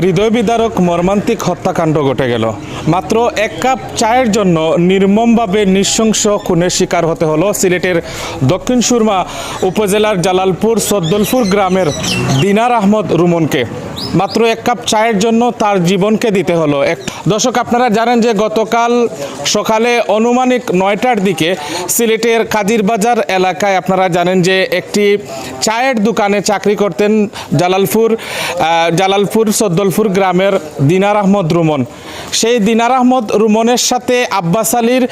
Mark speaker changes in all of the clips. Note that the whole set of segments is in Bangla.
Speaker 1: হৃদয় বিদারক মর্মান্তিক হত্যাকাণ্ড ঘটে গেল। মাত্র এক কাপ চায়ের জন্য নির্মমভাবে নৃশংস খুনের শিকার হতে হলো সিলেটের দক্ষিণ সুরমা উপজেলার জালালপুর সদ্দলপুর গ্রামের দিনার আহমদ রুমনকে। মাত্র এক কাপ চায়ের জন্য তার জীবনকে দিতে হলো। দর্শক, আপনারা জানেন যে গতকাল সকালে আনুমানিক 9টার দিকে সিলেটের কাদিরবাজার এলাকায় আপনারা জানেন যে একটি চায়ের দোকানে চাকরি করতেন জালালপুর সদ্দলপুর গ্রামের দিনার আহমদ রুমন। সেই দিনার আহমদ রুমনের সাথে আব্বাস আলীর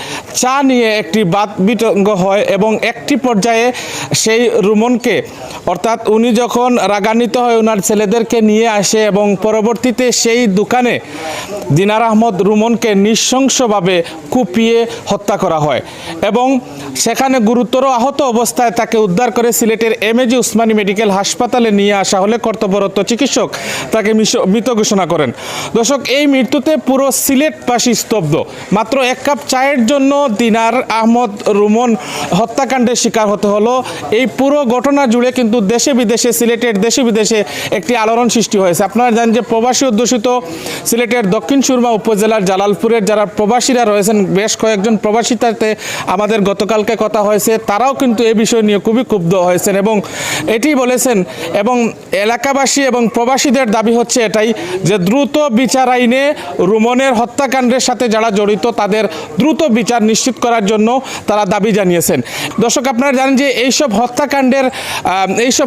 Speaker 1: চা নিয়ে একটি বাদ বিতঙ্গ হয় এবং একটি পর্যায়ে সেই রুমনকে, অর্থাৎ উনি যখন রাগান্বিত হয় ওনার ছেলেদেরকে নিয়ে আসে এবং পরবর্তীতে সেই দোকানে দিনার আহমদ রুমনকে নৃশংসভাবে কুপিয়ে হত্যা করা হয় এবং সেখানে গুরুতর আহত অবস্থায় তাকে উদ্ধার করে সিলেটের এমএজি উসমানী মেডিকেল হাসপাতালে নিয়ে আসা হলে কর্তব্যরত চিকিৎসক তাকে মৃত ঘোষণা করেন। দর্শক, এই মৃত্যুতে পুরো সিলেটবাসী স্তব্ধ। মাত্র এক কাপ চায়ের জন্য দিনার আহমদ রুমন হত্যাকাণ্ডের শিকার হতে হলো। এই পুরো ঘটনা জুড়ে কিন্তু দেশে বিদেশে, সিলেটের দেশে বিদেশে একটি আলোড়ন সৃষ্টি হয়েছে। আপনারা জানেন যে প্রবাসী অধ্যুষিত সিলেটের দক্ষিণ সুরমা উপজেলার জালালপুরের যারা প্রবাসীরা রয়েছেন, বেশ কয়েকজন প্রবাসীর সাথে আমাদের গতকালকে কথা হয়েছে, তারাও কিন্তু এই বিষয় নিয়ে খুবই ক্ষুব্ধ হয়েছেন এবং এটি বলেছেন। এবং এলাকাবাসী এবং প্রবাসীদের দাবি হচ্ছে এটাই যে দ্রুত বিচার আইনে রুমনের হত্যাকাণ্ডের সাথে যারা জড়িত তাদের দ্রুত বিচার নিশ্চিত করার জন্য তারা দাবি জানিয়েছেন। দর্শক, আপনারা জানেন যে এইসব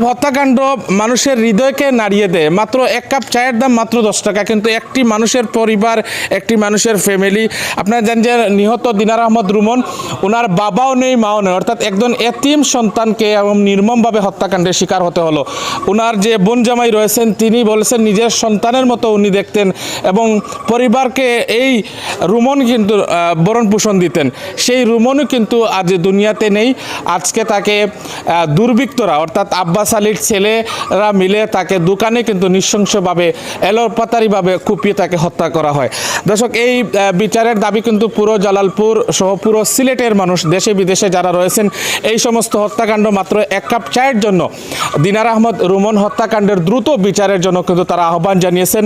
Speaker 1: হত্যাকাণ্ড মানুষের হৃদয়কে নাড়িয়ে দেয়। মাত্র এক কাপ চায়ের দাম মাত্র 10 টাকা, কিন্তু একটি মানুষের পরিবার, একটি মানুষের ফ্যামিলি। আপনারা জানেন যে নিহত দিনার আহমদ রুমন, ওনার বাবাও নেই, মাও নেই, অর্থাৎ একজন এতিম সন্তানকে এবং নির্মমভাবে হত্যাকাণ্ডের শিকার হতে হলো। ওনার যে বোন জামাই রয়েছেন তিনি বলেছেন নিজের সন্তানের মতো উনি দেখতেন এবং পরিবারকে এই রুমন কিন্তু ভরণ পোষণ দিতেন। সেই রুমনও কিন্তু আজ দুনিয়াতে নেই। আজকে তাকে দুর্বৃত্তরা, অর্থাৎ আব্বাস আলীর ছেলেরা মিলে তাকে দোকানে কিন্তু নৃশংসভাবে এলোপাতারিভাবে কুপিয়ে তাকে হত্যা করা হয়। দর্শক, এই বিচারের দাবি কিন্তু পুরো জালালপুর সহ পুরো সিলেটের মানুষ, দেশে বিদেশে যারা রয়েছেন, এই সমস্ত হত্যাকাণ্ড মাত্র এক কাপ চায়ের জন্য দিনার আহমদ রুমন হত্যাকাণ্ডের দ্রুত বিচারের জন্য কিন্তু তারা আহ্বান জানিয়েছেন।